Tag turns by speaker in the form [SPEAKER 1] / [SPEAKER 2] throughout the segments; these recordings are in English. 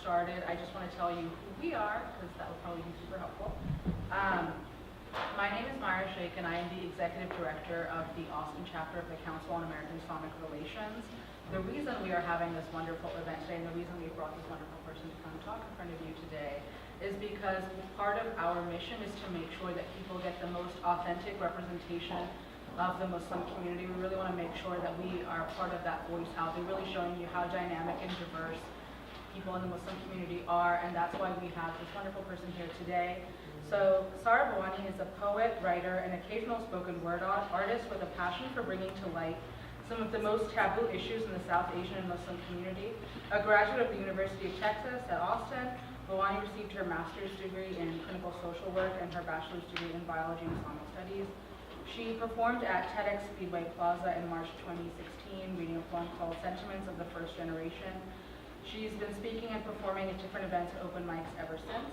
[SPEAKER 1] started, I just want to tell you who we are, because that would probably be super helpful. My name is Maira, Sheikh, and I am the Executive Director of the Austin chapter of the Council on American-Islamic Relations. The reason we are having this wonderful event today, and the reason we brought this wonderful person to come talk in front of you today, is because part of our mission is to make sure that people get the most authentic representation of the Muslim community. We really want to make sure that we are part of that voice out there, really showing you how dynamic and diverse people in the Muslim community are, and that's why we have this wonderful person here today. So Sara Bawany is a poet, writer, and occasional spoken word artist with a passion for bringing to light some of the most taboo issues in the South Asian and Muslim community. A graduate of the University of Texas at Austin, Bawany received her master's degree in clinical social work and her bachelor's degree in biology and Islamic studies. She performed at TEDx Speedway Plaza in March 2016, reading a poem called Sentiments of the First Generation. She's been speaking and performing at different events and open mics ever since.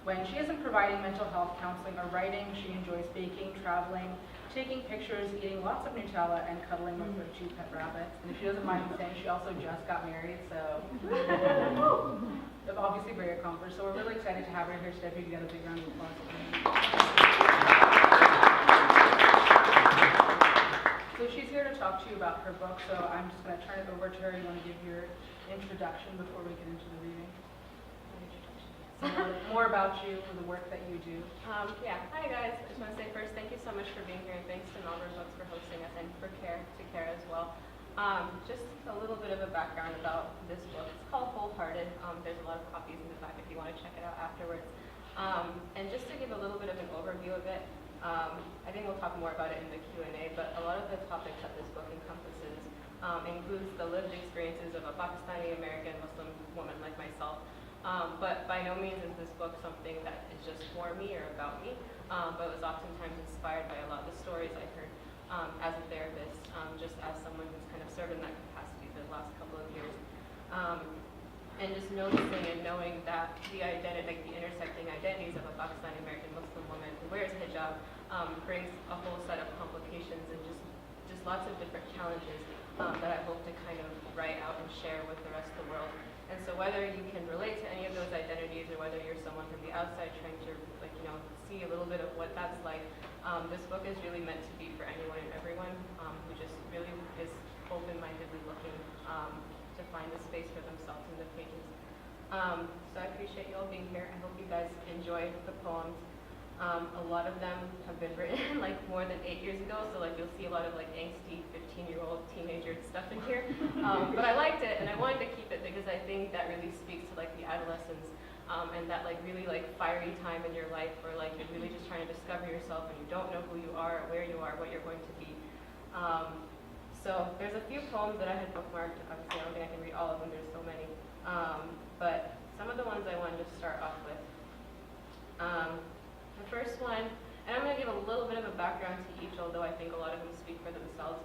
[SPEAKER 1] When she isn't providing mental health counseling or writing, she enjoys baking, traveling, taking pictures, eating lots of Nutella, and cuddling with her 2 pet rabbits. And if she doesn't mind me saying, she also just got married, so obviously very accomplished. So we're really excited to have her here today. If you can get a big round of applause. So she's here to talk to you about her book, so I'm just going to turn it over to her. You want to give your introduction before we get into the reading? More about you and the work that you do.
[SPEAKER 2] Yeah, hi guys. I just want to say first, thank you so much for being here, and thanks to Malvern Books for hosting us, and to CAIR as well. Just a little bit of a background about this book. It's called Wholehearted. There's a lot of copies in the back if you want to check it out afterwards. And just to give a little bit of an overview of it, I think we'll talk more about it in the Q&A, but a lot of the topics that this book encompasses includes the lived experiences of a Pakistani American Muslim woman like myself. But by no means is this book something that is just for me or about me, but it was oftentimes inspired by a lot of the stories I heard as a therapist, just as someone who's kind of served in that capacity for the last couple of years. And just noticing and knowing that the identity, like the intersecting identities of a Pakistani American Muslim woman who wears hijab brings a whole set of complications and just lots of different challenges that I hope to kind of write out and share with the rest of the world. And so whether you can relate to any of those identities or whether you're someone from the outside trying to see a little bit of what that's like, this book is really meant to be for anyone and everyone who just really is open-mindedly looking to find a space for themselves in the pages. So I appreciate you all being here. I hope you guys enjoy the poems. A lot of them have been written like more than 8 years ago, so like you'll see a lot of like angsty 15-year-old teenager stuff in here. But I liked it, and I wanted to keep it because I think that really speaks to like the adolescence and that like really like fiery time in your life where like you're really just trying to discover yourself and you don't know who you are, where you are, what you're going to be. So there's a few poems that I had bookmarked. Obviously, I don't think I can read all of them. There's so many. But some of the ones I wanted to start off with. The first one, and I'm going to give a little bit of a background to each, although I think a lot of them speak for themselves.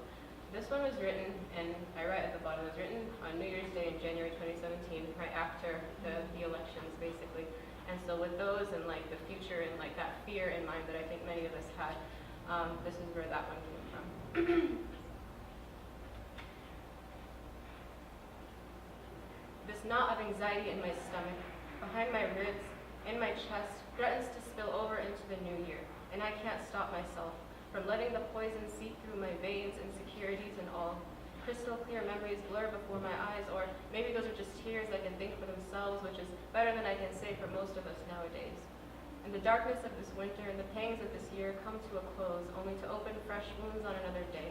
[SPEAKER 2] This one was written, and I write at the bottom, it was written on New Year's Day in January 2017, right after the elections, basically. And so with those and like the future and like that fear in mind that I think many of us had, this is where that one came from. This knot of anxiety in my stomach, behind my ribs, in my chest, threatens to spill over into the new year, and I can't stop myself from letting the poison seep through my veins, insecurities and all. Crystal clear memories blur before my eyes, or maybe those are just tears that can think for themselves, which is better than I can say for most of us nowadays. And the darkness of this winter and the pangs of this year come to a close, only to open fresh wounds on another day.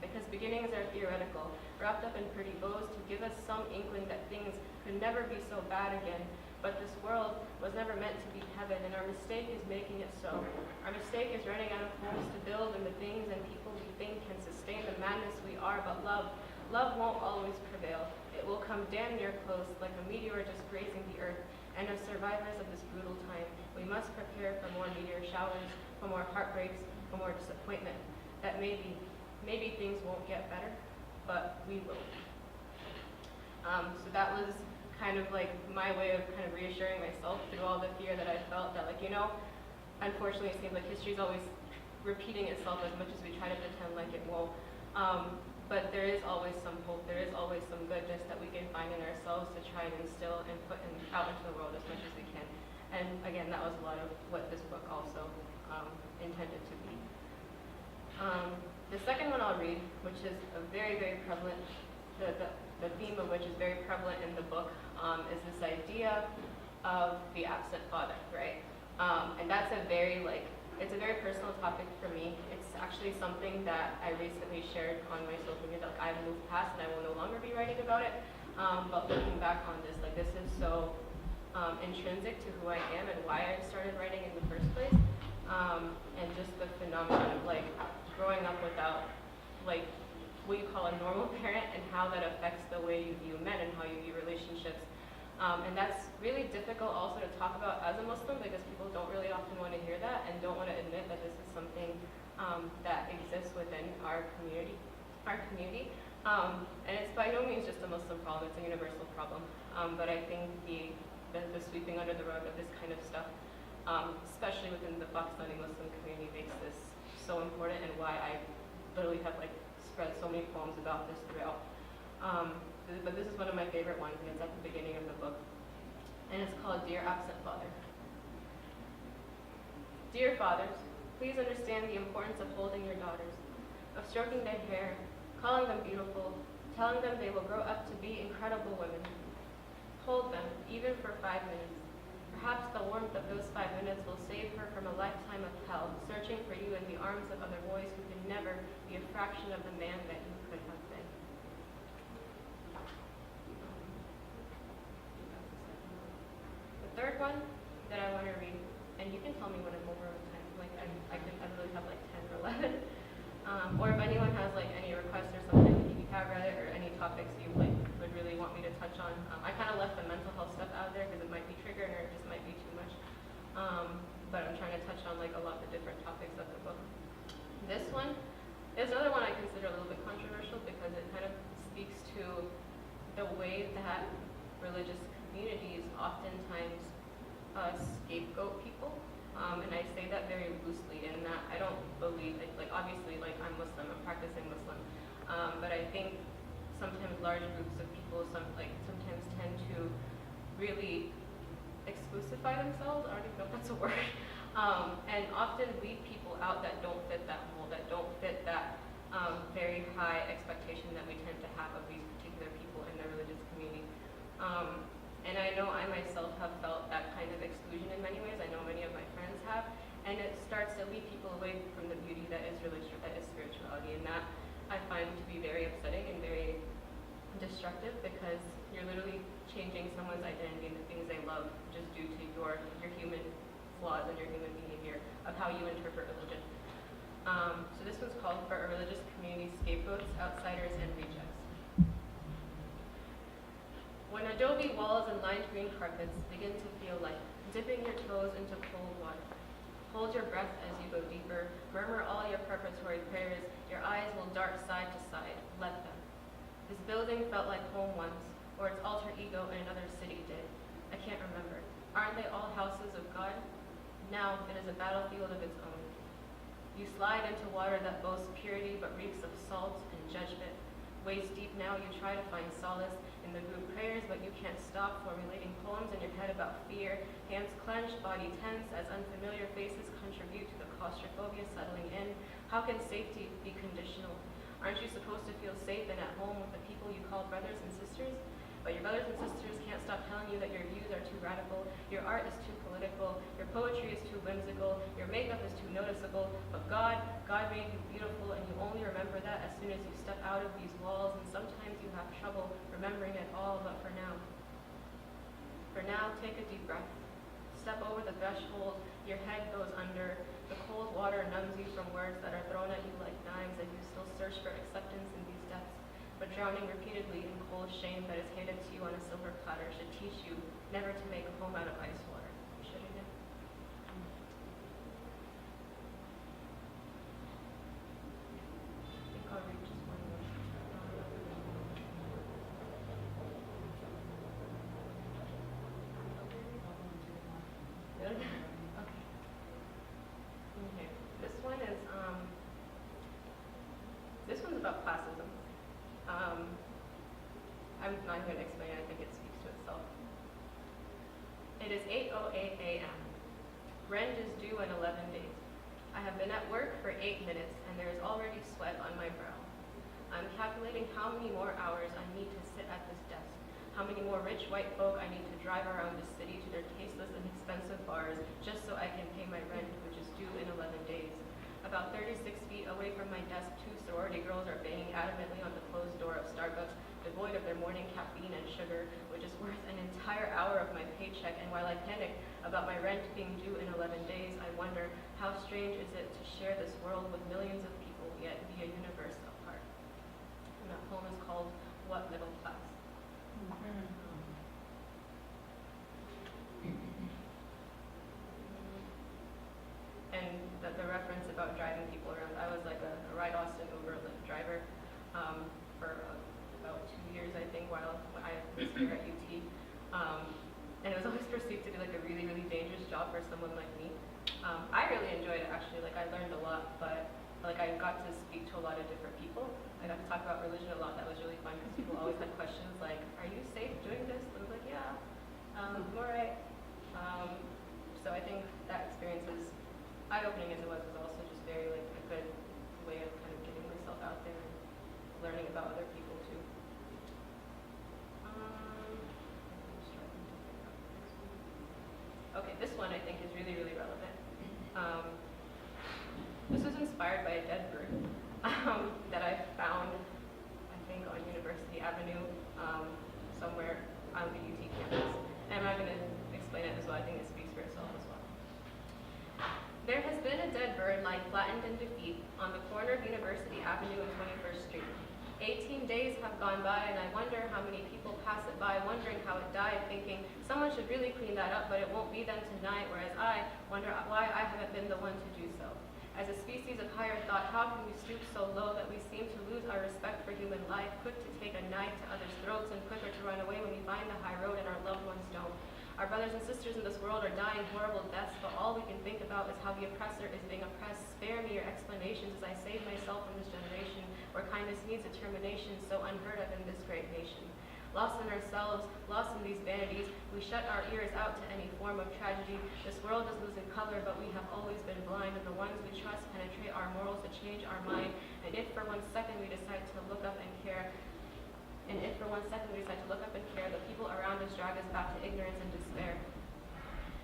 [SPEAKER 2] Because beginnings are theoretical, wrapped up in pretty bows to give us some inkling that things could never be so bad again. But this world was never meant to be heaven, and our mistake is making it so. Our mistake is running out of homes to build and the things and people we think can sustain the madness we are. But love won't always prevail. It will come damn near close, like a meteor just grazing the earth. And as survivors of this brutal time, we must prepare for more meteor showers, for more heartbreaks, for more disappointment. That maybe things won't get better, but we will. So that was kind of like my way of kind of reassuring myself through all the fear that I felt that unfortunately it seems like history is always repeating itself as much as we try to pretend like it won't. but there is always some hope, there is always some goodness that we can find in ourselves to try and instill and put out into the world as much as we can. And again, that was a lot of what this book also intended to be. The second one I'll read, which is a very, very prevalent, the theme of which is very prevalent in the book, is this idea of the absent father, right? And that's it's a very personal topic for me. It's actually something that I recently shared on my social media. Like, I've moved past and I will no longer be writing about it. But looking back on this, like, this is so intrinsic to who I am and why I started writing in the first place. And just the phenomenon of like growing up without like what you call a normal parent and how that affects the way you view men and how you view relationships. And that's really difficult also to talk about as a Muslim because people don't really often want to hear that and don't want to admit that this is something that exists within our community. And it's by no means just a Muslim problem, it's a universal problem. But I think the sweeping under the rug of this kind of stuff, especially within the Pakistani Muslim community, makes this so important and why I literally have like spread so many poems about this throughout. But this is one of my favorite ones, and it's at the beginning of the book. And it's called Dear Absent Father. Dear fathers, please understand the importance of holding your daughters, of stroking their hair, calling them beautiful, telling them they will grow up to be incredible women. Hold them, even for 5 minutes. Perhaps the warmth of those 5 minutes will save her from a lifetime of hell, searching for you in the arms of other boys who can never be a fraction of the man that you could have been. The third one that I want to read, and you can tell me when I'm over time, like I really have like 10 or 11. Or if anyone has like any requests or something, if you have read it or any topics you like would really want me to touch on. I kind of left the mental health stuff out there because it might be triggering or it just might be too much. But I'm trying to touch on like a lot of the different topics of the book. This one is another one I consider a little bit controversial because it kind of speaks to the way that religious communities oftentimes scapegoat people. And I say that very loosely in that I don't believe, like obviously like I'm Muslim, I'm practicing Muslim, but I think sometimes large groups of people sometimes tend to really exclusify themselves, I don't even know if that's a word, and often leave people out that don't fit that mold, that don't fit that very high expectation that we tend to have of these particular people in the religious community. And I know I myself have felt that kind of exclusion in many ways. I know many of my friends have. And it starts to lead people away from the beauty that is religion, that is spirituality. And that I find to be very upsetting and very destructive because you're literally changing someone's identity and the things they love just due to your human flaws and your human behavior of how you interpret religion. So this one's called For a Religious Community Scapegoats, Outsiders, and Rejects. When adobe walls and lined green carpets begin to feel like dipping your toes into cold water, hold your breath as you go deeper, murmur all your preparatory prayers, your eyes will dart side to side, let them. This building felt like home once, or its alter ego in another city did. I can't remember. Aren't they all houses of God? Now it is a battlefield of its own. You slide into water that boasts purity but reeks of salt and judgment. Waist deep now, you try to find solace in the group prayers, but you can't stop formulating poems in your head about fear, hands clenched, body tense, as unfamiliar faces contribute to the claustrophobia settling in. How can safety be conditional? Aren't you supposed to feel safe and at home with the people you call brothers and sisters? But your brothers and sisters can't stop telling you that your views are too radical, your art is too political, your poetry is too whimsical, your makeup is too noticeable, but God made you beautiful and you only remember that as soon as you step out of these walls, and sometimes you have trouble remembering it all, but for now, take a deep breath. Step over the threshold, your head goes under, the cold water numbs you from words that are thrown at you like knives as you still search for acceptance in these depths. But drowning repeatedly in cold shame that is handed to you on a silver platter should teach you never to make a home out of ice water. Should it? I think I'll read just one more. Good? Okay. This one's about classism. I'm not going to explain it, I think it speaks to itself. It is 8:08 a.m. Rent is due in 11 days. I have been at work for 8 minutes and there is already sweat on my brow. I'm calculating how many more hours I need to sit at this desk, how many more rich white folk I need to drive around the city to their tasteless and expensive bars just so I can pay my rent, which is due in 11 days. About 36 feet away from my desk, 2 sorority girls are banging adamantly on the closed door of Starbucks, devoid of their morning caffeine and sugar, which is worth an entire hour of my paycheck. And while I panic about my rent being due in 11 days, I wonder how strange is it to share this world with millions of people, yet be a universe apart. And that poem is called What Middle Class? And the reference about driving people around, I was like a CAIR-Austin Uber Lyft driver for about 2 years, I think, while I was here at UT. And it was always perceived to be like a really, really dangerous job for someone like me. I really enjoyed it, actually. Like, I learned a lot, but like I got to speak to a lot of different people. I got to talk about religion a lot. That was really fun because people always had questions like, "Are you safe doing this?" I was like, "Yeah, I'm all right." So I think that experience was eye-opening as it was also just very like a good way of kind of getting myself out there and learning about other people too. Okay, this one I think is really, really relevant. This was inspired by a dead bird that I found, I think, on University Avenue, somewhere on the UT campus. And I'm not going to explain it as well. I think it speaks for itself as well. There has been a dead bird lying flattened in defeat on the corner of University Avenue and 21st Street. 18 days have gone by, and I wonder how many people pass it by, wondering how it died, thinking someone should really clean that up, but it won't be done tonight, whereas I wonder why I haven't been the one to do so. As a species of higher thought, how can we stoop so low that we seem to lose our respect for human life, quick to take a knife to others' throats and quicker to run away when we find the high road and our loved ones don't? Our brothers and sisters in this world are dying horrible deaths, but all we can think about is how the oppressor is being oppressed. Spare me your explanations as I save myself from this generation, where kindness needs determination, so unheard of in this great nation. Lost in ourselves, lost in these vanities, we shut our ears out to any form of tragedy. This world is losing color, but we have always been blind, and the ones we trust penetrate our morals to change our mind. And if for 1 second we decide to look up and care, the people around us drag us back to ignorance and despair.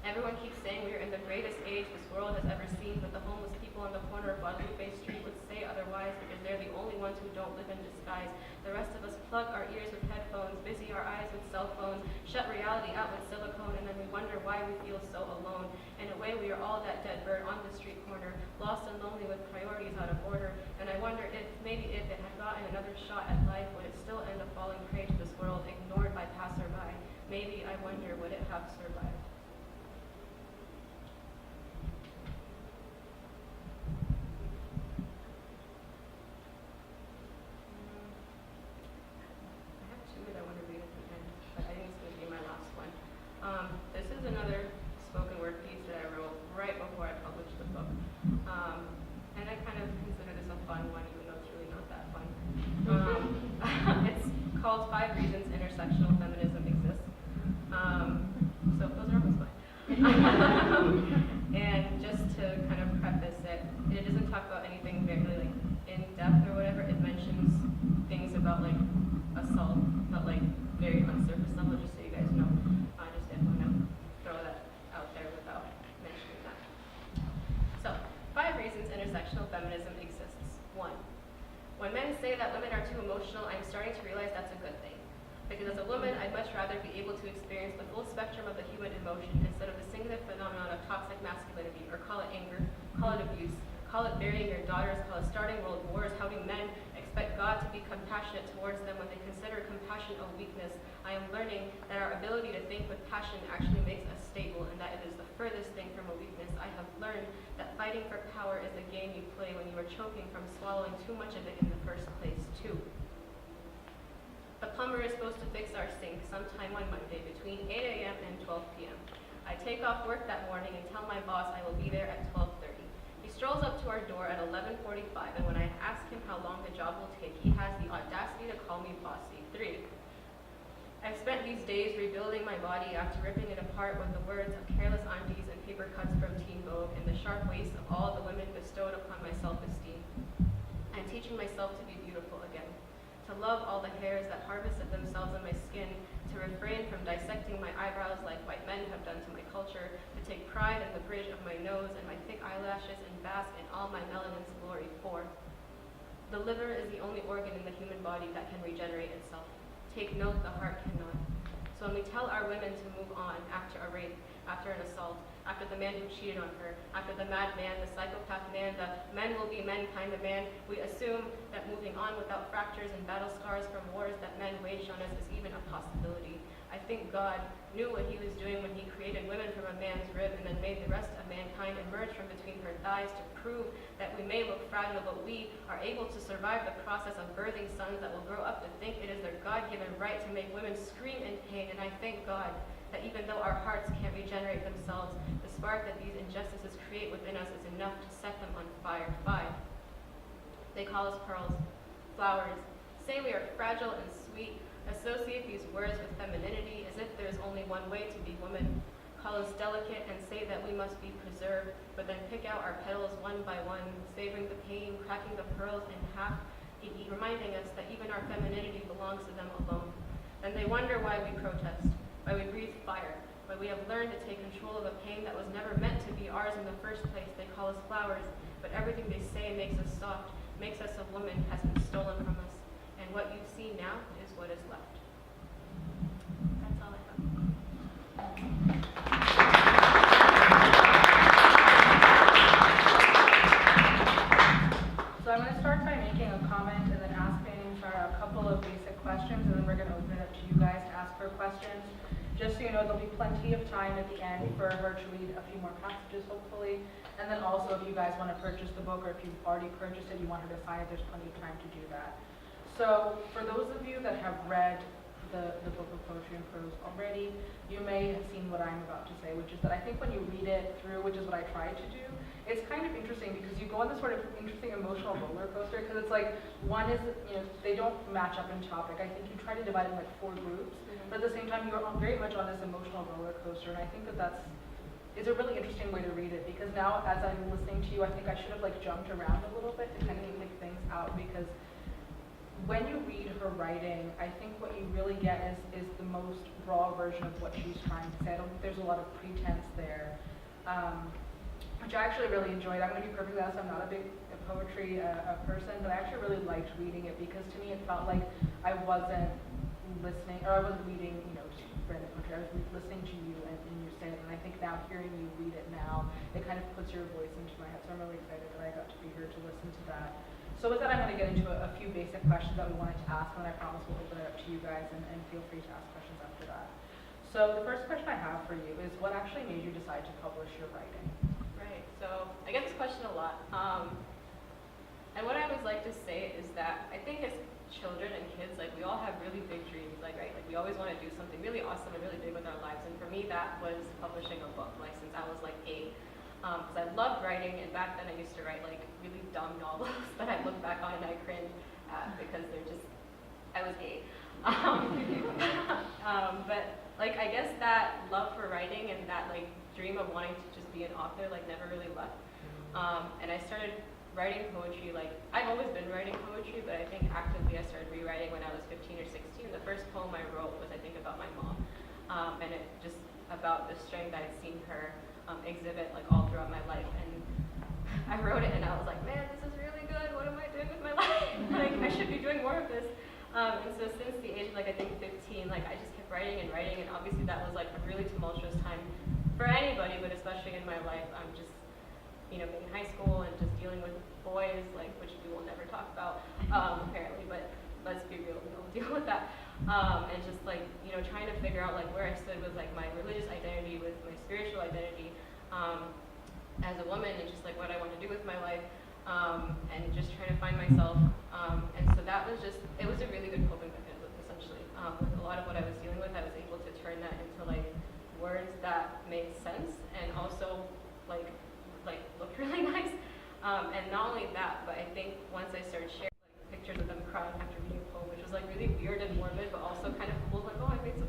[SPEAKER 2] Everyone keeps saying we are in the greatest age this world has ever seen, but the homeless people on the corner of Guadalupe Street would say otherwise because they're the only ones who don't live in disguise. The rest of us plug our ears with headphones, busy our eyes with cell phones, shut reality out with silicone, and then we wonder why we feel so alone. In a way, we are all that dead bird on the street corner, lost and lonely with priorities out of order. And I wonder if, maybe if it had gotten another shot at life, would it still end up falling prey to this world, ignored by passerby? Maybe, I wonder, would it have survived? This is another spoken word piece that I wrote right before I published the book. And I kind of consider this a fun one, even though it's really not that fun. It's called 5 Reasons Intersectional Feminism Exists. So those are always fun. And just to kind of preface it, it doesn't talk about anything very like in depth or whatever. It mentions things about like assault, but like very on surface level, just so you guys know. I just didn't want to throw that out there without mentioning that. So, 5 reasons intersectional feminism exists. 1. When men say that women are too emotional, I'm starting to realize that's a good thing. Because as a woman, I'd much rather be able to experience the full spectrum of the human emotion instead of the singular phenomenon of toxic masculinity, or call it anger, call it abuse, call it burying your daughters, call it starting world wars. How do men expect God to be compassionate towards them when they consider compassion a weakness? I am learning that our ability to think with passion actually makes us stable, and that it is the furthest thing from a weakness. I have learned that fighting for power is a game you play when you are choking from swallowing too much of it in the first place. 2. The plumber is supposed to fix our sink sometime on Monday between 8 a.m. and 12 p.m. I take off work that morning and tell my boss I will be there at 12:30. He strolls up to our door at 11:45, and when I ask him how long the job will take, he has the audacity to call me I've spent these days rebuilding my body after ripping it apart with the words of careless aunties and paper cuts from Teen Vogue and the sharp waist of all the women bestowed upon my self-esteem. I'm teaching myself to be beautiful again, to love all the hairs that harvested themselves in my skin, to refrain from dissecting my eyebrows like white men have done to my culture, to take pride in the bridge of my nose and my thick eyelashes and bask in all my melanin's glory. For the liver is the only organ in the human body that can regenerate itself. Take note, the heart cannot. So when we tell our women to move on after a rape, after an assault, after the man who cheated on her, after the mad man, the psychopath man, the men will be men kind of man, we assume that moving on without fractures and battle scars from wars that men waged on us is even a possibility. I think God knew what he was doing when he created women from a man's rib and then made the rest of mankind emerge from between her thighs to prove that we may look fragile, but we are able to survive the process of birthing sons that will grow up to think it is their God-given right to make women scream in pain. And I thank God that even though our hearts can't regenerate themselves, the spark that these injustices create within us is enough to set them on fire. 5. They call us pearls, flowers, say we are fragile and sweet, associate these words with femininity as if there is only one way to be woman, call us delicate and say that we must be preserved, but then pick out our petals one by one, savoring the pain, cracking the pearls in half, reminding us that even our femininity belongs to them alone. Then they wonder why we protest, why we breathe fire, why we have learned to take control of a pain that was never meant to be ours in the first place. They call us flowers, but everything they say makes us soft, makes us a woman, has been stolen from us. And what you see now is what is left. That's all I have.
[SPEAKER 1] So I'm going to start by making a comment and then asking Sara a couple of basic questions, and then we're going to open it up to you guys to ask her questions. Just so you know, there'll be plenty of time at the end for her to read a few more passages, hopefully. And then also, if you guys want to purchase the book, or if you've already purchased it, you want her to sign it, there's plenty of time to do that. So for those of you that have read the book of poetry and prose already, you may have seen what I'm about to say, which is that I think when you read it through, which is what I tried to do, it's kind of interesting because you go on this sort of interesting emotional roller coaster, because it's like, one is, they don't match up in topic. I think you try to divide it in like 4 groups, but at the same time, you're very much on this emotional roller coaster, and I think that it's a really interesting way to read it, because now as I'm listening to you, I think I should have like jumped around a little bit to kind of pick things out, because when you read her writing, I think what you really get is the most raw version of what she's trying to say. I don't think there's a lot of pretense there, which I actually really enjoyed. I'm going to be perfectly honest, I'm not a big poetry person, but I actually really liked reading it, because to me it felt like I wasn't listening, or I wasn't reading, just random poetry. I was listening to you and you say it, and I think now hearing you read it now, it kind of puts your voice into my head, so I'm really excited that I got to be here to listen to that. So with that, I'm going to get into a few basic questions that we wanted to ask, and I promise we'll open it up to you guys, and feel free to ask questions after that. So the first question I have for you is, what actually made you decide to publish your writing?
[SPEAKER 2] Right, so I get this question a lot. And what I always like to say is that I think as children and kids, like we all have really big dreams, right? Like we always want to do something really awesome and really big with our lives. And for me, that was publishing a book, like since I was like 8. Because I loved writing, and back then I used to write like really dumb novels that I look back on and I cringe at because I was 8. But like I guess that love for writing and that like dream of wanting to just be an author like never really left. And I started writing poetry, like I've always been writing poetry, but I think actively I started rewriting when I was 15 or 16. The first poem I wrote was I think about my mom, and it just about the strength I'd seen her exhibit like all throughout my life. And I wrote it and I was like, man, this is really good. What am I doing with my life? Like I should be doing more of this. And so since the age of like I think 15, like I just kept writing and writing, and obviously that was like a really tumultuous time for anybody, but especially in my life. I'm just being in high school and just dealing with boys, like which we will never talk about apparently, but let's be real, we don't deal with that. And just like trying to figure out like where I stood with like my religious identity, with my spiritual identity as a woman, and just like what I want to do with my life, and just trying to find myself. And so that was it was a really good coping mechanism essentially. With a lot of what I was dealing with, I was able to turn that into like words that made sense and also like looked really nice. And not only that, but I think once I started sharing like pictures of them crying after reading a poem, which was like really weird and morbid, but also kind of cool, like, oh, I made some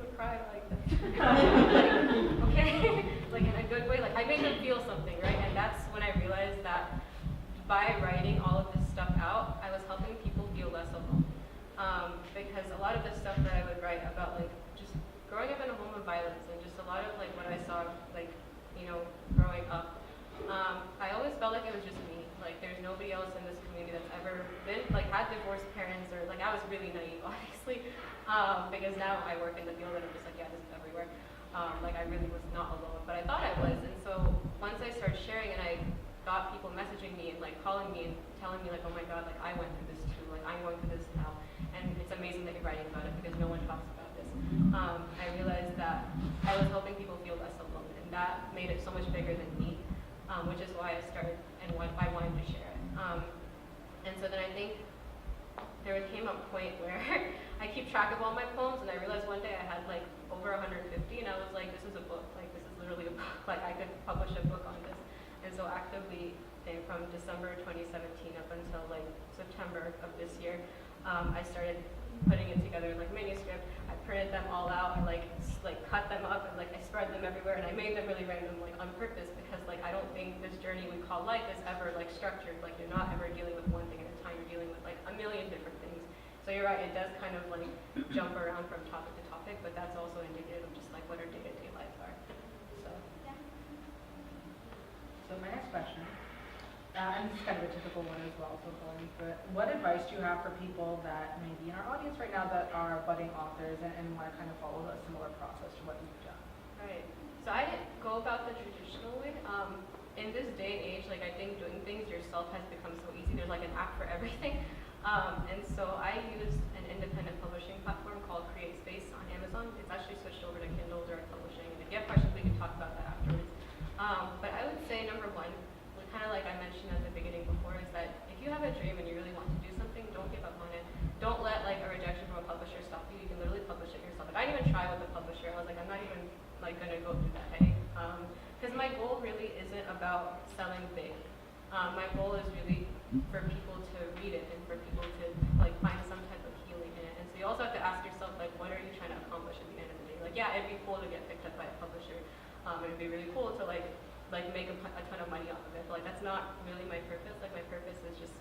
[SPEAKER 2] because a lot of the stuff that I would write about, like, just growing up in a home of violence and just a lot of, like, what I saw, like, you know, growing up, I always felt like it was just me. Like, there's nobody else in this community that's ever been, like, had divorced parents, or, like, I was really naive, obviously, because now I work in the field and I'm just like, yeah, this is everywhere. Like, I really was not alone, but I thought I was. And so once I started sharing and I got people messaging me and, like, calling me and telling me, like, oh my God, like, I went through this too, like, I'm going through this now. And it's amazing that you're writing about it because no one talks about this. I realized that I was helping people feel less alone, and that made it so much bigger than me, which is why I started and why I wanted to share it. And so then I think there came a point where I keep track of all my poems, and I realized one day I had like over 150, and I was like, this is a book, like this is literally a book, like I could publish a book on this. And so actively, from December 2017 up until like September of this year, I started putting it together in like manuscript. I printed them all out, I like cut them up, and like I spread them everywhere, and I made them really random, like on purpose, because like I don't think this journey we call life is ever like structured. Like you're not ever dealing with one thing at a time, you're dealing with like a million different things. So you're right, it does kind of like jump around from topic to topic, but that's also indicative of just like what our day-to-day lives are. So yeah.
[SPEAKER 1] So my next question, and this is kind of a typical one as well, so going through it. What advice do you have for people that may be in our audience right now that are budding authors and want to kind of follow a similar process to what you've done?
[SPEAKER 2] Right. So I didn't go about the traditional way. In this day and age, like I think doing things yourself has become so easy. There's like an app for everything. And so I used an independent publishing platform called CreateSpace on Amazon. It's actually switched over to Kindle Direct Publishing. And if you have questions, we can talk about that afterwards. But I would say number one, kind of like I mentioned at the beginning before, is that if you have a dream and you really want to do something, don't give up on it. Don't let like a rejection from a publisher stop you. You can literally publish it yourself. Like I didn't even try with a publisher. I was like, I'm not even like gonna go through that headache. Because my goal really isn't about selling big. My goal is really for people to read it and for people to like find some type of healing in it. And so you also have to ask yourself, like, what are you trying to accomplish at the end of the day? Like, yeah, it'd be cool to get picked up by a publisher. It'd be really cool to like make a ton of money off of it. But like that's not really my purpose. Like my purpose is just,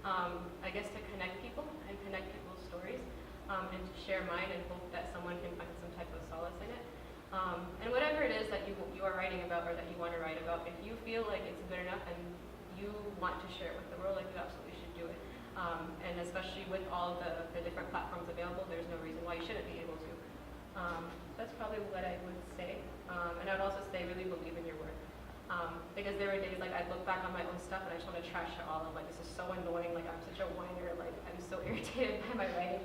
[SPEAKER 2] I guess, to connect people and connect people's stories, and to share mine and hope that someone can find some type of solace in it. And whatever it is that you are writing about or that you want to write about, if you feel like it's good enough and you want to share it with the world, like you absolutely should do it. And especially with all the different platforms available, there's no reason why you shouldn't be able to. That's probably what I would say. And I would also say really believe in your work. Because there were days like I look back on my own stuff and I just want to trash it all. I'm like, this is so annoying. Like I'm such a whiner. Like I'm so irritated by my writing.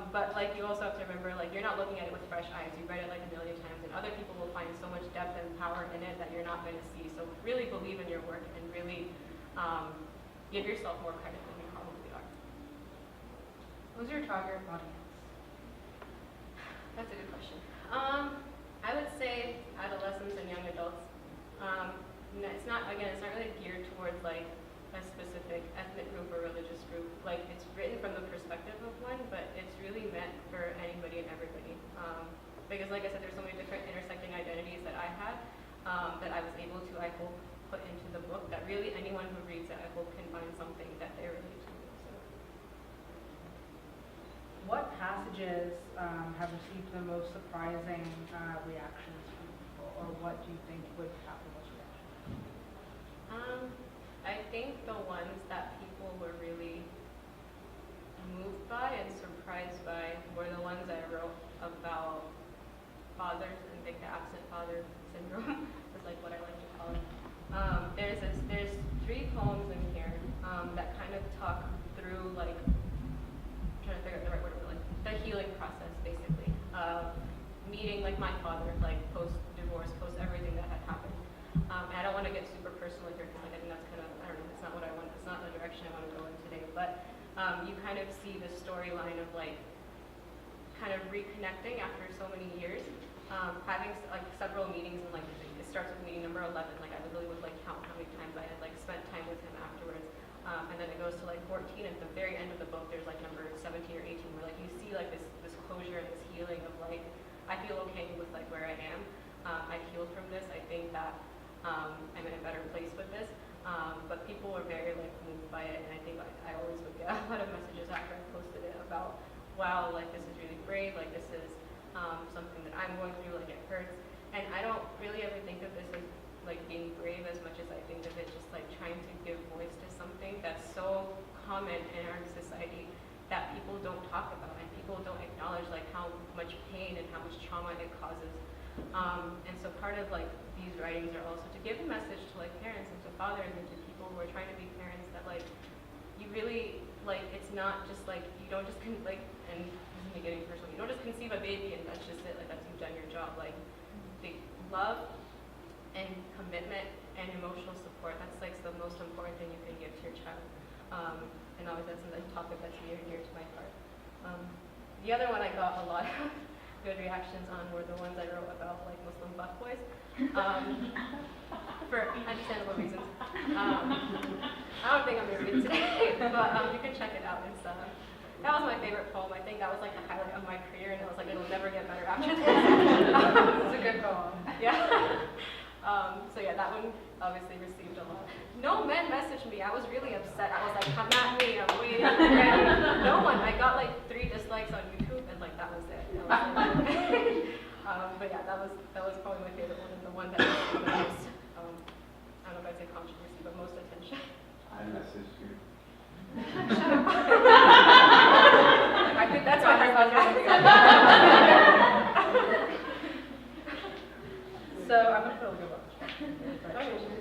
[SPEAKER 2] But like you also have to remember, like you're not looking at it with fresh eyes. You read it like a million times, and other people will find so much depth and power in it that you're not going to see. So really believe in your work and really give yourself more credit than you probably are.
[SPEAKER 1] Who's your target audience?
[SPEAKER 2] That's a good question. I would say adolescents and young adults. It's not really geared towards like a specific ethnic group or religious group. Like it's written from the perspective of one, but it's really meant for anybody and everybody. Because like I said, there's so many different intersecting identities that I had that I was able to, I hope, put into the book that really anyone who reads it, I hope, can find something that they relate to. So.
[SPEAKER 1] What passages have received the most surprising reactions from people, or what do you think would have the most reaction?
[SPEAKER 2] I think the ones that people were really moved by and surprised by were the ones I wrote about fathers and like the absent father syndrome is like what I like to call it. There's 3 poems in here that kind of talk through like I'm trying to figure out the right word, like the healing process basically of meeting like my father, like post divorce, post everything that had happened. And I don't want to get super personal here because like, I think that's kind of, I don't know, it's not what I want, it's not the direction I want to go in today. But you kind of see the storyline of like kind of reconnecting after so many years, having like several meetings, and like it starts with meeting number 11. Like I literally would like count how many times I had like spent time with him afterwards, and then it goes to like 14. And at the very end of the book, there's like number 17 or 18, where like you see like this closure and this healing of like I feel okay with like where I am. I healed from this. I think that I'm in a better place with this. But people were very like moved by it, and I think I always would get a lot of messages after I posted it about hurts. And I don't really ever think of this as like being brave as much as I think of it just like trying to give voice to something that's so common in our society that people don't talk about and people don't acknowledge like how much pain and how much trauma it causes. And so part of like these writings are also to give a message to like parents and to fathers and to people who are trying to be parents that like you really like it's not just like you don't just like and this is me getting personal, you don't just conceive a baby and that's just it, like that's you've done your job. Like the love and commitment and emotional support, that's like the most important thing you can give to your child. And always that's a topic that's near and dear to my heart. The other one I got a lot of good reactions on were the ones I wrote about like Muslim fuckboys, for understandable reasons. I don't think I'm gonna read it today, but you can check it out. It's that was my favorite poem. I think that was like the highlight of my career, and I was like, it'll never get better after this.
[SPEAKER 1] It's a good poem.
[SPEAKER 2] Yeah. So yeah, that one obviously received a lot. No men messaged me. I was really upset. I was like, come at me. I'm waiting. No one. I got like 3 dislikes on YouTube, and like that was it. But yeah, that was probably my favorite one, and the one that received the most. I don't know if I'd say controversy, but most attention.
[SPEAKER 3] I messaged you.
[SPEAKER 2] Shut up.
[SPEAKER 1] I think
[SPEAKER 2] That's why I thought
[SPEAKER 1] So I'm going to put a good one.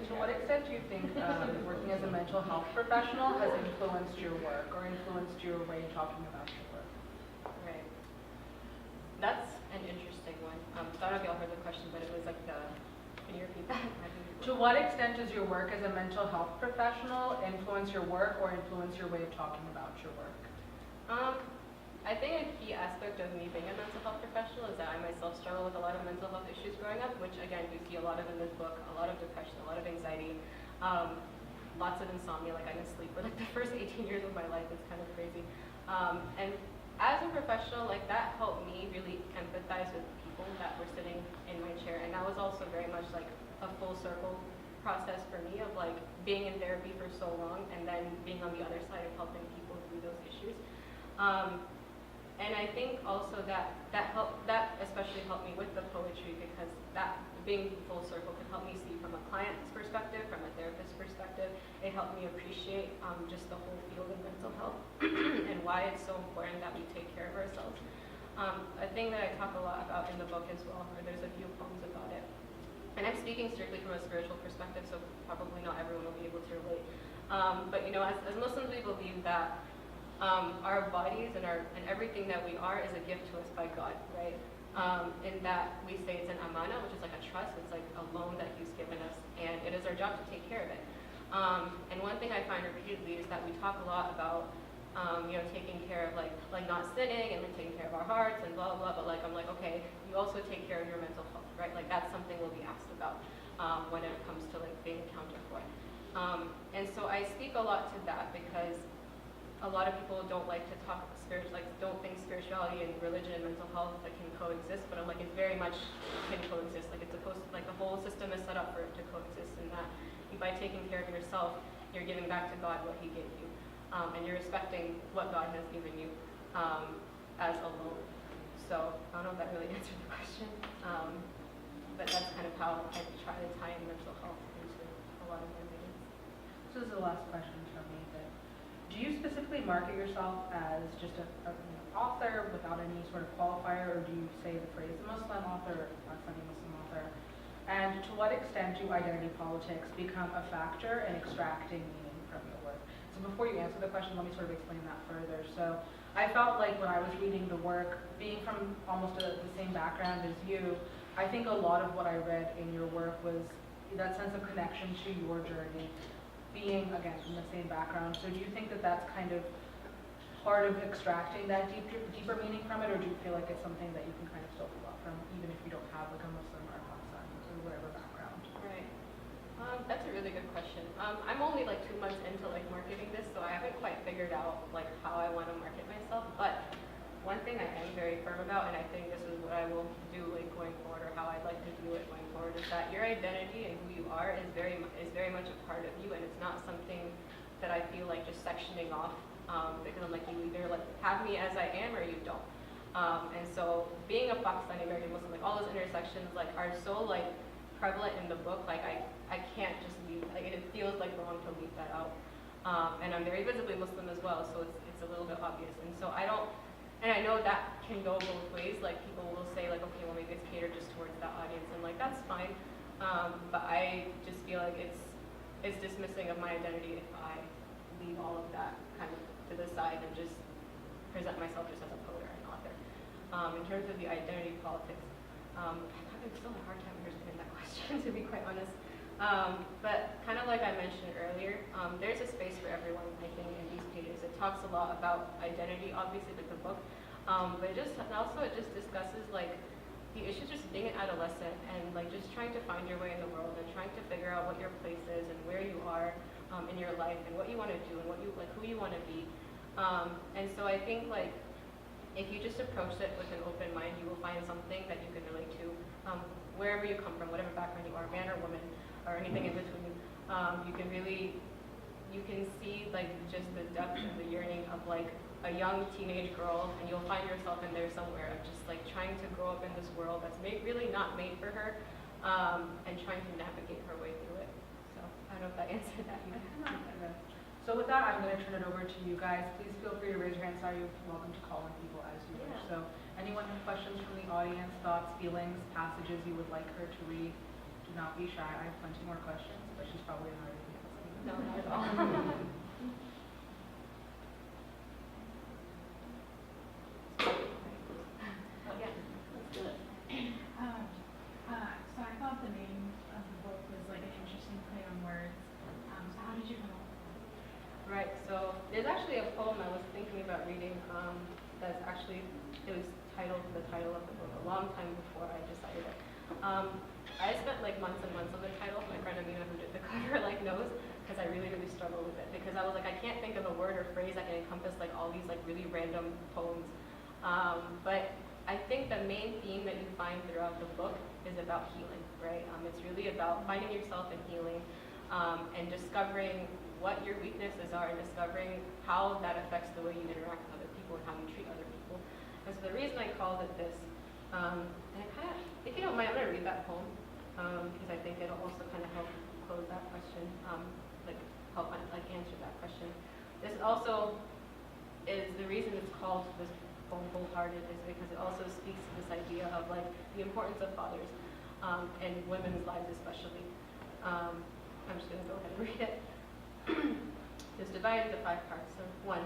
[SPEAKER 1] To what extent do you think working as a mental health professional has influenced your work or influenced your way of talking about your work?
[SPEAKER 2] Right. That's an interesting one. I don't know if y'all heard the question, but it was like can you repeat that?
[SPEAKER 1] To what extent does your work as a mental health professional influence your work or influence your way of talking about your work?
[SPEAKER 2] I think a key aspect of me being a mental health professional is that I myself struggle with a lot of mental health issues growing up, which again, you see a lot of in this book, a lot of depression, a lot of anxiety, lots of insomnia, like I didn't sleep for like the first 18 years of my life. It's kind of crazy. And as a professional, like that helped me really empathize with people that were sitting in my chair. And that was also very much like a full circle process for me of like being in therapy for so long and then being on the other side of helping people through those issues. And I think also that especially helped me with the poetry because that being full circle can help me see from a client's perspective, from a therapist's perspective. It helped me appreciate just the whole field of mental health and why it's so important that we take care of ourselves. A thing that I talk a lot about in the book as well, or there's a few poems about it. And I'm speaking strictly from a spiritual perspective, so probably not everyone will be able to relate. But you know, as Muslims, we believe that our bodies and everything that we are is a gift to us by God, right? In that we say it's an amana, which is like a trust. It's like a loan that He's given us, and it is our job to take care of it. And one thing I find repeatedly is that we talk a lot about taking care of like not sinning and like taking care of our hearts and blah blah blah. But like I'm like, okay, you also take care of your mental health, right? Like that's something we'll be asked about when it comes to like being accounted for. And so I speak a lot to that because a lot of people don't like to talk don't think spirituality and religion and mental health that can coexist, but I'm like, it very much can coexist. Like it's supposed to, like the whole system is set up for it to coexist in that by taking care of yourself, you're giving back to God what He gave you. And you're respecting what God has given you as a loan. So I don't know if that really answered the question, but that's kind of how I try to tie in mental health into a lot of my writings.
[SPEAKER 1] This is the last question from me. Do you specifically market yourself as just an author without any sort of qualifier, or do you say the phrase Muslim author or Pakistani Muslim author? And to what extent do identity politics become a factor in extracting meaning from your work? So before you answer the question, let me sort of explain that further. So I felt like when I was reading the work, being from almost the same background as you, I think a lot of what I read in your work was that sense of connection to your journey, being, again, from the same background. So do you think that that's kind of part of extracting that deeper meaning from it, or do you feel like it's something that you can kind of still pull up from, even if you don't have like a Muslim or a Pakistani or whatever background?
[SPEAKER 2] Right. That's a really good question. I'm only like 2 months into like marketing this, so I haven't quite figured out like how I want to market myself. But one thing I am very firm about, and I think this is what I will do like going forward, or how I'd like to do it going forward, is that your identity and who you are is very much a part of you, and it's not something that I feel like just sectioning off because I'm like, you either like have me as I am or you don't. And so being a Pakistani American Muslim, like all those intersections like are so like prevalent in the book, like I can't just leave, like it feels like wrong to leave that out. And I'm very visibly Muslim as well, so it's a little bit obvious. And so I don't, and I know that can go both ways, like people will say like, okay, well maybe it's catered just towards that audience, and like that's fine. But I just feel like it's dismissing of my identity if I leave all of that kind of to the side and just present myself just as a poet or an author. In terms of the identity politics, I'm having still a hard time understanding that question, to be quite honest. But kind of like I mentioned earlier, there's a space for everyone, I think, in these pages. It talks a lot about identity, obviously, with the book, but it just discusses like the issues just being an adolescent and like just trying to find your way in the world and trying to figure out what your place is and where you are in your life and what you want to do and what you like, who you want to be. And so I think like if you just approach it with an open mind, you will find something that you can relate to, wherever you come from, whatever background you are, man or woman, or anything in between. You can see like just the depth and the yearning of like a young teenage girl, and you'll find yourself in there somewhere of just like trying to grow up in this world that's really not made for her, and trying to navigate her way through it. So I don't know if that answered that.
[SPEAKER 1] So with that, I'm going to turn it over to you guys. Please feel free to raise your hand. Sorry, you're welcome to call on people as you wish. So anyone have questions from the audience, thoughts, feelings, passages you would like her to read? Do not be shy. I have plenty more questions, but she's probably not ready.
[SPEAKER 2] No, not at all.
[SPEAKER 3] So I thought the name of the book was like an interesting play on words. So how did you come up with it?
[SPEAKER 2] Right, so there's actually a poem I was thinking about reading that's actually, it was the title of the book a long time before I decided it. I spent like months and months on the title. My friend Amina, who did the cover, like knows, because I really struggled with it, because I was like, I can't think of a word or phrase that can encompass like all these like really random poems. But I think the main theme that you find throughout the book is about healing, right? It's really about finding yourself and healing, and discovering what your weaknesses are and discovering how that affects the way you interact with other people and how you treat other people. And so the reason I called it this, and I kind of, if you don't mind, I'm going to read that poem, because I think it'll also kind of help close that question, help answer that question. This also is the reason it's called this poem Wholehearted, is because it also speaks to this idea of like the importance of fathers, and women's lives especially. I'm just going to go ahead and read it. It's divided into 5 parts. So 1,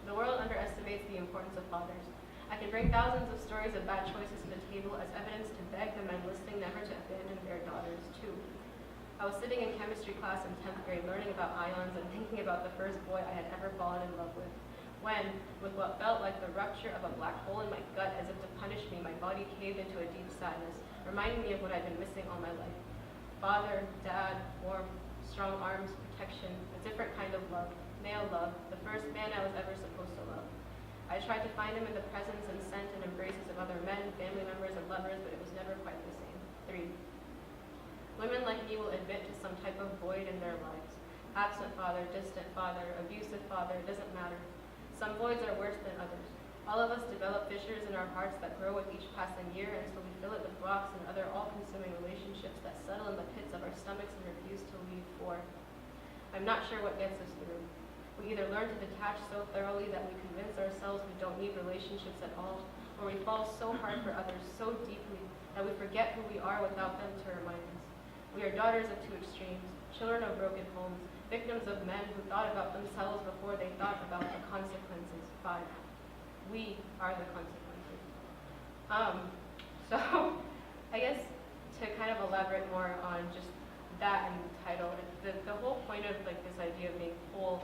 [SPEAKER 2] the world underestimates the importance of fathers. I can bring thousands of stories of bad choices to the table as evidence to beg the men listening never to abandon their daughters. 2, I was sitting in chemistry class in 10th grade learning about ions and thinking about the first boy I had ever fallen in love with. When, with what felt like the rupture of a black hole in my gut as if to punish me, my body caved into a deep sadness, reminding me of what I'd been missing all my life. Father, dad, warmth, strong arms, protection, a different kind of love, male love, the first man I was ever supposed to love. I tried to find him in the presence and scent and embraces of other men, family members, and lovers, but it was never quite the same. 3, women like me will admit to some type of void in their lives. Absent father, distant father, abusive father, it doesn't matter. Some voids are worse than others. All of us develop fissures in our hearts that grow with each passing year until we fill it with rocks and other all-consuming relationships that settle in the pits of our stomachs and refuse to leave for. I'm not sure what gets us through. We either learn to detach so thoroughly that we convince ourselves we don't need relationships at all, or we fall so hard for others so deeply that we forget who we are without them to remind us. We are daughters of 2 extremes, children of broken homes, victims of men who thought about themselves before they thought about the consequences. 5, we are the consequences. So I guess to kind of elaborate more on just that and the title, the whole point of like this idea of being whole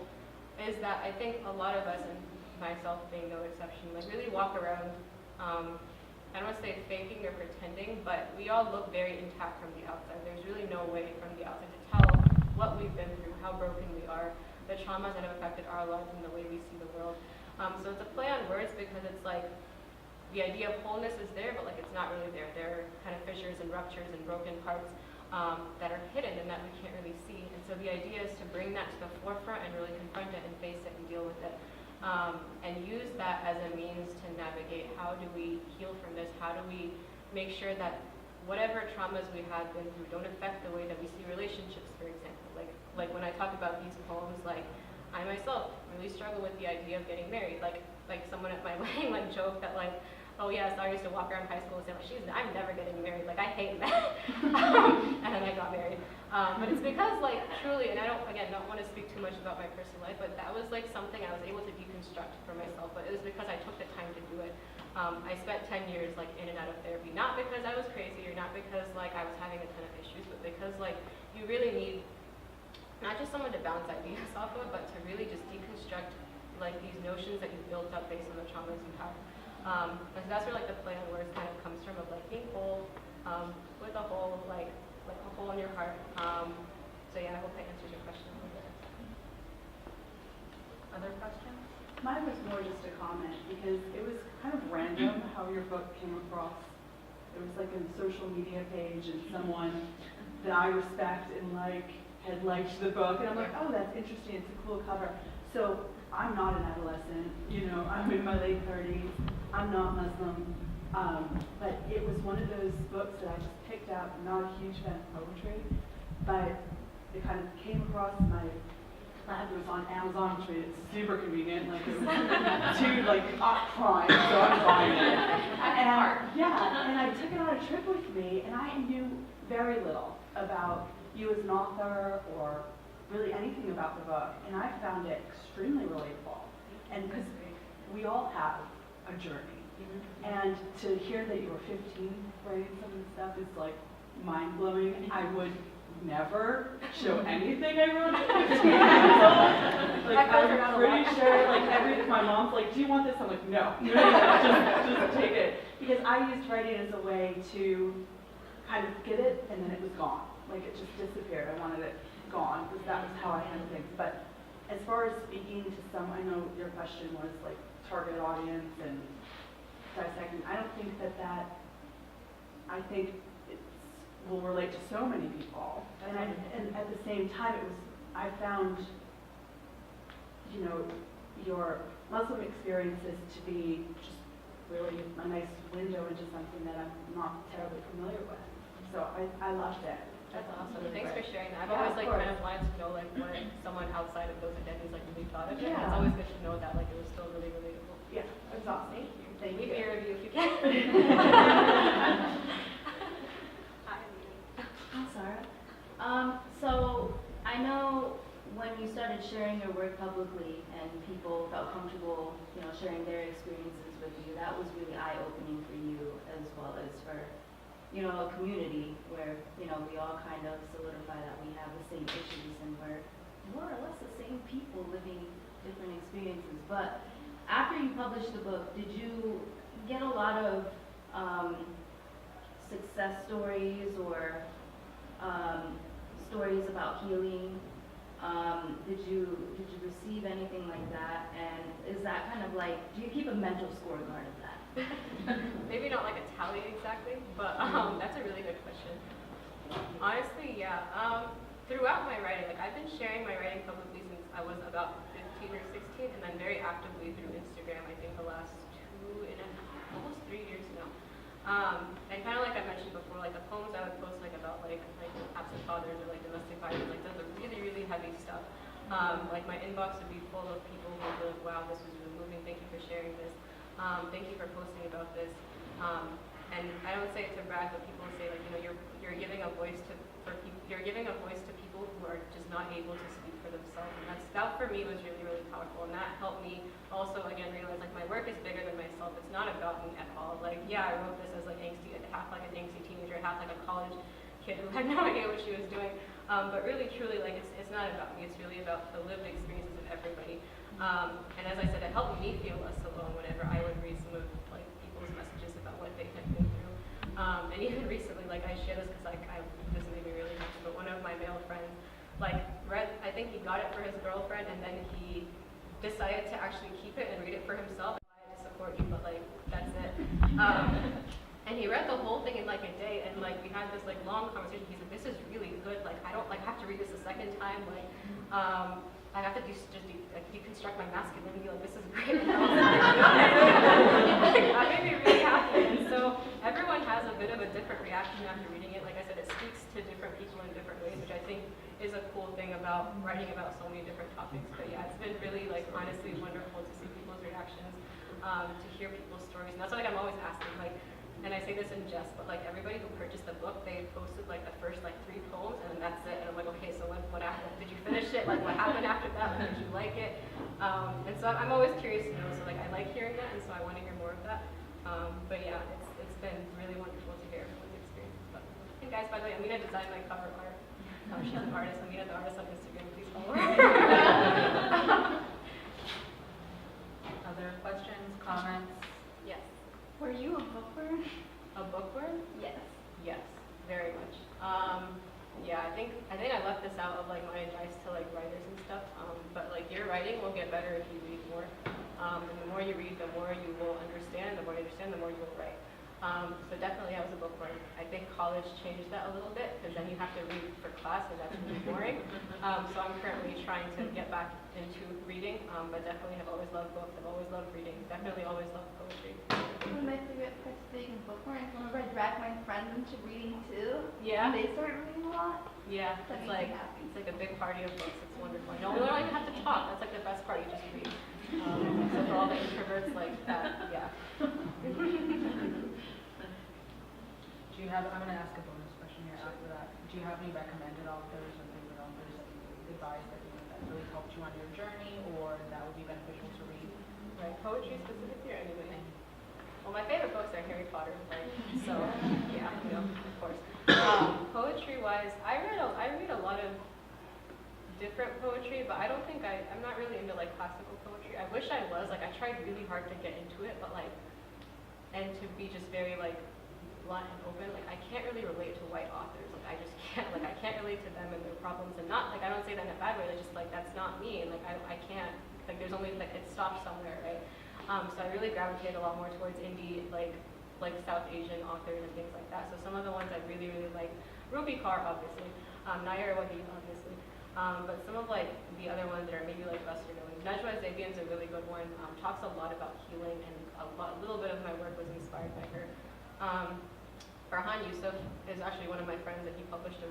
[SPEAKER 2] is that I think a lot of us, and myself being no exception, like really walk around, I don't want to say faking or pretending, but we all look very intact from the outside. There's really no way from the outside to tell what we've been through, how broken we are, the traumas that have affected our lives and the way we see the world. So it's a play on words because it's like the idea of wholeness is there, but like it's not really there. There are kind of fissures and ruptures and broken parts that are hidden and that we can't really see. And so the idea is to bring that to the forefront and really confront it and face it and deal with it. and use that as a means to navigate how do we heal from this, how do we make sure that whatever traumas we have been through don't affect the way that we see relationships, for example. Like when I talk about these poems, like I myself really struggle with the idea of getting married. Like someone at my wedding like joked that like, oh yeah, Sara used to walk around high school and say like, I'm never getting married. Like I hate men. And then I got married. But it's because like truly, and I don't want to speak too much about my personal life, but that was like something I was able to deconstruct for myself. But it was because I took the time to do it. I spent 10 years like in and out of therapy, not because I was crazy or not because like I was having a ton of issues, but because like you really need not just someone to bounce ideas off of, but to really just deconstruct like these notions that you built up based on the traumas you have. And so that's where like the play on words kind of comes from, of like being whole, with a hole, like a hole in your heart. So yeah, I hope that answers your question a little bit.
[SPEAKER 1] Other questions?
[SPEAKER 4] Mine was more just a comment because it was kind of random how your book came across. It was like a social media page and someone that I respect and like had liked the book, and I'm like, oh, that's interesting, it's a cool cover. So I'm not an adolescent, you know, I'm in my late 30s, I'm not Muslim, but it was one of those books that I just picked up. I'm not a huge fan of poetry, but it kind of came across my lap. It was on Amazon, which made it super convenient, like it was too like prime, so I'm buying it. And I took it on a trip with me, and I knew very little about you as an author or really anything about the book, and I found it extremely relatable. And because we all have a journey, and to hear that you were 15 writing some of this stuff is like mind-blowing. I would never show anything I wrote at 15 years old. Like I'm pretty sure, like my mom's like, do you want this? I'm like, no, just take it. Because I used writing as a way to kind of get it, and then it was gone. Like it just disappeared. I wanted it gone because that was how I handled things. But as far as speaking to some, I know your question was like target audience and dissecting. I don't think that I think it will relate to so many people. And at the same time, I found, you know, your Muslim experiences to be just really a nice window into something that I'm not terribly familiar with. So I loved it.
[SPEAKER 2] That's awesome.
[SPEAKER 4] Really
[SPEAKER 2] Thanks
[SPEAKER 4] great.
[SPEAKER 2] for sharing that. I've
[SPEAKER 4] Yeah,
[SPEAKER 2] always like kind of wanted to know like what someone outside of those identities like really thought of it.
[SPEAKER 4] Yeah.
[SPEAKER 2] It's always good to know that like it was still really relatable.
[SPEAKER 4] Yeah, that's awesome.
[SPEAKER 2] Thank you.
[SPEAKER 4] Thank
[SPEAKER 2] Leave
[SPEAKER 4] you.
[SPEAKER 2] me a review if you can. Hi,
[SPEAKER 5] Hi, Sara. So I know when you started sharing your work publicly and people felt comfortable, you know, sharing their experiences with you, that was really eye-opening for you as well as for, you know, a community where, you know, we all kind of solidify that we have the same issues and we're more or less the same people living different experiences. But after you published the book, did you get a lot of success stories or stories about healing? Did you receive anything like that? And is that kind of like, do you keep a mental scorecard of that?
[SPEAKER 2] Maybe not like a tally exactly, but that's a really good question. Honestly, yeah. Throughout my writing, like I've been sharing my writing publicly since I was about 15 or 16, and then very actively through Instagram. I think the last almost 3 years now. And kind of like I mentioned before, like the poems I would post like about like absent fathers or like domestic violence, like those are really really heavy stuff. Like my inbox would be full of people who would be like, wow, this was really moving. Thank you for sharing this. Thank you for posting about this. And I don't say it to brag, but people say like, you know, you're giving a voice to people who are just not able to speak for themselves. And that for me was really really powerful, and that helped me also again realize like my work is bigger than myself. It's not about me at all. Like yeah, I wrote this as like angsty, half like an angsty teenager, half like a college kid who had no idea what she was doing. But really truly like it's not about me. It's really about the lived experiences of everybody. And as I said, it helped me feel less alone whenever I would read some of like people's messages about what they had been through. And even recently, like I share this because like this made me really happy. But one of my male friends, like read, I think he got it for his girlfriend, and then he decided to actually keep it and read it for himself. I had to support you, but like that's it. And he read the whole thing in like a day, and like we had this like long conversation. He said, "This is really good. Like I don't like have to read this a second time." Like. I have to like deconstruct my masculinity. Like this is great. And I was like, that made me really happy. And so everyone has a bit of a different reaction after reading it. Like I said, it speaks to different people in different ways, which I think is a cool thing about writing about so many different topics. But yeah, it's been really like honestly wonderful to see people's reactions, to hear people's stories. And that's why like I'm always asking, like, and I say this in jest, but like everybody who purchased the book, they posted like the first like 3 poems, and that's it. And I'm like, okay, so what happened? Did you finish it? Like, what happened after that? Like, did you like it? And so I'm always curious to know. So like, I like hearing that, and so I want to hear more of that. But yeah, it's been really wonderful to hear everyone's experiences. But and guys, by the way, Amina designed my cover art. She's an artist. Amina, the artist on Instagram. Please follow her.
[SPEAKER 1] Other questions, comments?
[SPEAKER 2] Yes.
[SPEAKER 5] Were you a bookworm?
[SPEAKER 2] A bookworm?
[SPEAKER 5] Yes.
[SPEAKER 2] Yes, very much. Yeah, I think I left this out of like my advice to like writers and stuff. But like your writing will get better if you read more. And the more you read, the more you will understand. The more you understand, the more you will write. So definitely I was a bookworm. I think college changed that a little bit because then you have to read for class and that's really boring. So I'm currently trying to get back into reading, but definitely have always loved books. I've always loved reading. Definitely always loved poetry.
[SPEAKER 6] One of my favorite parts of being a bookworm is whenever I drag my friends into reading too.
[SPEAKER 2] Yeah.
[SPEAKER 6] And they start reading a lot.
[SPEAKER 2] Yeah,
[SPEAKER 6] That
[SPEAKER 2] it's
[SPEAKER 6] makes me
[SPEAKER 2] like
[SPEAKER 6] happy.
[SPEAKER 2] it's like a big party of books. It's wonderful. You know, we don't even have to talk. That's like the best part. You just read. So for all the introverts like that, yeah.
[SPEAKER 1] Do you have, I'm going to ask a bonus question here after that. Do you have any recommended authors or favorite authors that you would advise that really helped you on your journey or that would be beneficial to read?
[SPEAKER 2] Right, poetry specifically or anybody? Well, my favorite books are Harry Potter, right? So, yeah, you know, of course. Poetry-wise, I read a lot of different poetry, but I don't think I'm not really into like classical poetry. I wish I was. Like, I tried really hard to get into it, but like, and to be just very like blunt and open. Like, I can't really relate to white authors. Like, I just can't. Like, I can't relate to them and their problems, and not like I don't say that in a bad way. It's just like that's not me, and like I can't. Like, there's only like it stops somewhere, right? So I really gravitated a lot more towards indie, like South Asian authors and things like that. So some of the ones I really like, Ruby Kaur, obviously, Maira, obviously, but some of like the other ones that are maybe like lesser known. Najwa Zabian's a really good one. Talks a lot about healing, and a little bit of my work was inspired by her. Farhan Yusuf is actually one of my friends, and he published a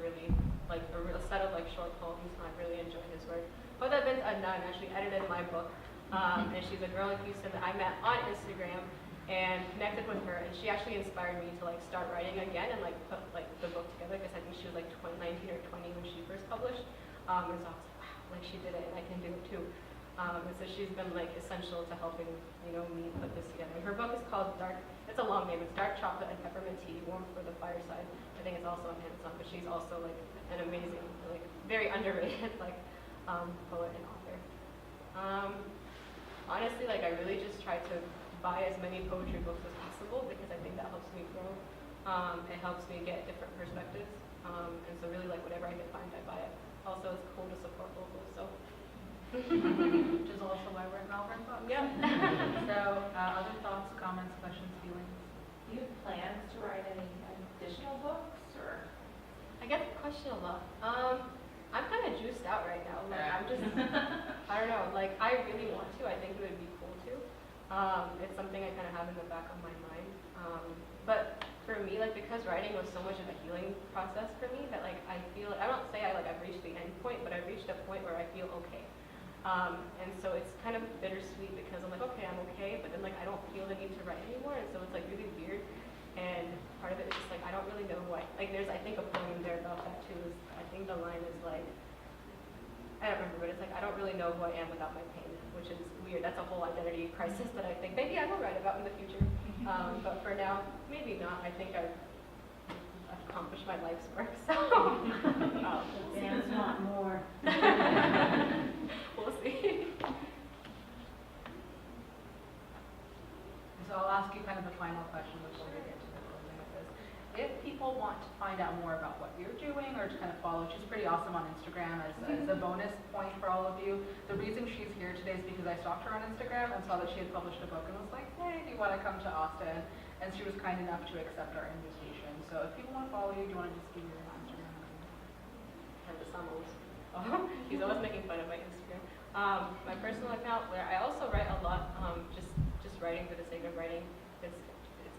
[SPEAKER 2] set of like short poems. I really enjoy his work. Hoda Bint Adnan actually edited my book. And she's a girl in Houston that I met on Instagram and connected with her, and she actually inspired me to like start writing again and like put like the book together because I think she was like 19 or 20 when she first published. And so I was like, wow, like she did it and I can do it too. And so she's been like essential to helping, you know, me put this together. Her book is called it's a long name, it's Dark Chocolate and Peppermint Tea, Warm for the Fireside. I think it's also on Amazon, but she's also like an amazing, like very underrated like poet and author. Honestly, like I really just try to buy as many poetry books as possible because I think that helps me grow. It helps me get different perspectives. And so really like whatever I can find, I buy it. Also, it's cool to support local, so.
[SPEAKER 1] Which is also why we're at Malvern Books.
[SPEAKER 2] Yeah.
[SPEAKER 1] So, other thoughts, comments, questions, feelings?
[SPEAKER 7] Do you have plans to write any additional books, or?
[SPEAKER 2] I get the question a lot. I'm kind of juiced out right now. Like I'm just, I don't know. Like I really want to. I think it would be cool to. It's something I kind of have in the back of my mind. But for me, like because writing was so much of a healing process for me that like I feel I don't say I've reached the end point, but I've reached a point where I feel okay. And so it's kind of bittersweet because I'm like, okay, I'm okay, but then like I don't feel the need to write anymore, and so it's like really weird. And part of it is just like I don't really know who there's I think a poem there about that too. I think the line is like I don't remember, but it's like I don't really know who I am without my pain, which is weird. That's a whole identity crisis that I think maybe I will write about in the future. But for now, maybe not. I think I've accomplished my life's work. So
[SPEAKER 7] Fans want more.
[SPEAKER 2] We'll see.
[SPEAKER 1] So I'll ask you kind of the final question before we get to the closing of this. If people want to find out more about what you're doing or to kind of follow, she's pretty awesome on Instagram as a bonus point for all of you. The reason she's here today is because I stalked her on Instagram and saw that she had published a book and was like, hey, do you want to come to Austin? And she was kind enough to accept our invitation. So if people want to follow you, do you want to just give your Instagram?
[SPEAKER 2] And the summons. He's always making fun of my Instagram. My personal account, where I also write a lot, just writing for the sake of writing. It's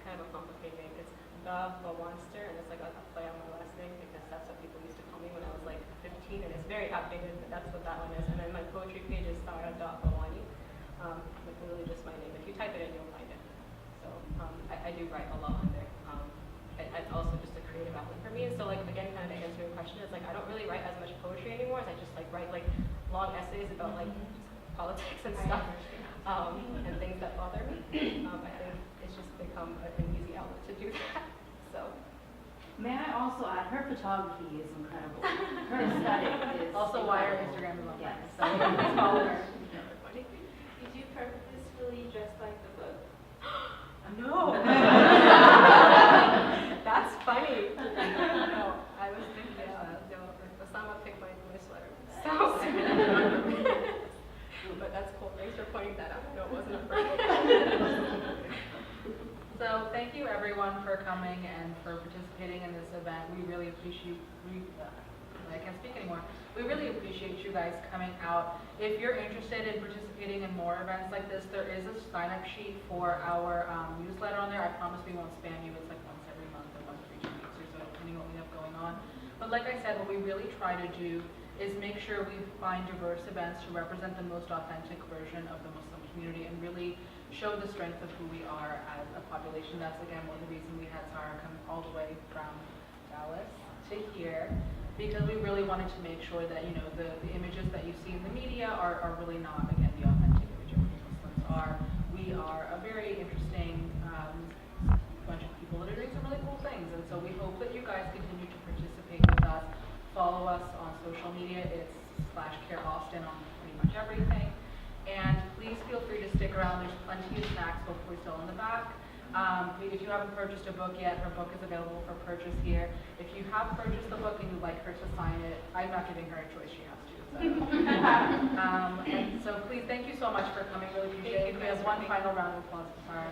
[SPEAKER 2] kind of a complicated name. It's the Monster, and it's like a play on my last name because that's what people used to call me when I was like 15, and it's very outdated, but that's what that one is. And then my poetry page is Sara Bawany, like literally just my name. If you type it in, you'll find it. So I do write a lot on there. It's also just a creative outlet for me. And so like again, kind of to answer your question, it's like I don't really write as much poetry anymore. I just like write like long essays about like politics and stuff, and things that bother me. I think it's just become an easy outlet to do that. So.
[SPEAKER 5] May I also add, her photography is incredible. Her aesthetic is
[SPEAKER 1] Also, why her
[SPEAKER 5] incredible.
[SPEAKER 1] Instagram is on
[SPEAKER 5] Yes.
[SPEAKER 1] so please follow her.
[SPEAKER 7] Did you purposefully dress like the book?
[SPEAKER 2] No. That's funny. No, I was thinking, Osama picked my sweater. So, but that's cool. Thanks for pointing that out. No, it wasn't a purpose.
[SPEAKER 1] So thank you everyone for coming and for participating in this event. We really appreciate, I can't speak anymore. We really appreciate you guys coming out. If you're interested in participating in more events like this, there is a sign-up sheet for our newsletter on there. I promise we won't spam you. It's like once every month or once every 2 weeks or so, depending on what we have going on. But like I said, what we really try to do is make sure we find diverse events to represent the most authentic version of the Muslim community and really show the strength of who we are as a population. That's again one of the reasons we had Sara come all the way from Dallas to here, because we really wanted to make sure that, you know, the images that you see in the media are really not, again, the authentic image of who Muslims are. We are a very interesting bunch of people that are doing some really cool things, and so we hope that you guys continue to participate with us. Follow us on social media. It's /CAIR-Austin on pretty much everything. And please feel free to stick around. There's plenty of snacks hopefully still in the back. If you haven't purchased a book yet, her book is available for purchase here. If you have purchased the book and you'd like her to sign it, I'm not giving her a choice, she has to. So. And so please, thank you so much for coming. Really appreciate it. We have one final round of applause for Sara.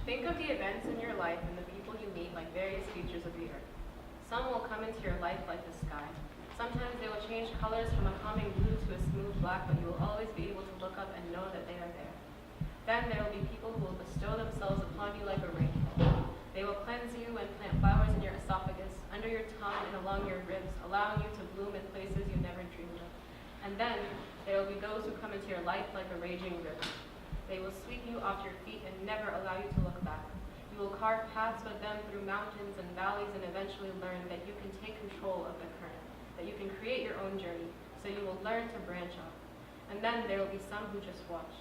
[SPEAKER 2] Think of the events in your life and the people you meet like various features of the earth. Some will come into your life like the sky. Sometimes they will change colors from a calming blue to a smooth black, but you will always be able to look up and know that they are there. Then there will be people who will bestow themselves upon you like a rainbow. They will cleanse you and plant flowers in your esophagus, under your tongue and along your ribs, allowing you to bloom in places you never dreamed of. And then there will be those who come into your life like a raging river. They will sweep you off your feet and never allow you to look back. You will carve paths with them through mountains and valleys and eventually learn that you can take control of the current, that you can create your own journey, so you will learn to branch off. And then there will be some who just watch.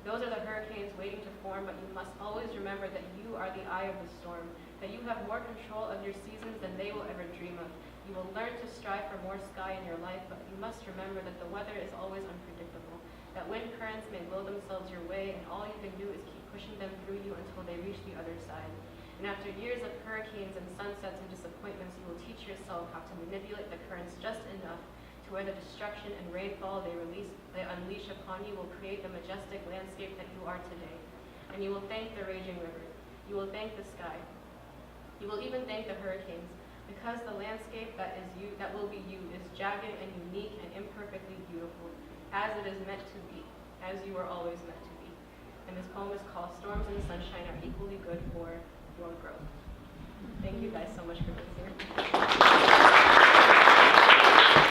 [SPEAKER 2] Those are the hurricanes waiting to form, but you must always remember that you are the eye of the storm, that you have more control of your seasons than they will ever dream of. You will learn to strive for more sky in your life, but you must remember that the weather is always unpredictable, that wind currents may blow themselves your way, and all you can do is keep pushing them through you until they reach the other side. And after years of hurricanes and sunsets and disappointments, you will teach yourself how to manipulate the currents just enough to where the destruction and rainfall they unleash upon you will create the majestic landscape that you are today. And you will thank the raging river. You will thank the sky. You will even thank the hurricanes, because the landscape that will be you is jagged and unique and imperfectly beautiful, as it is meant to be, as you are always meant to be. And this poem is called Storms and Sunshine Are Equally Good for Your Growth. Thank you guys so much for being here.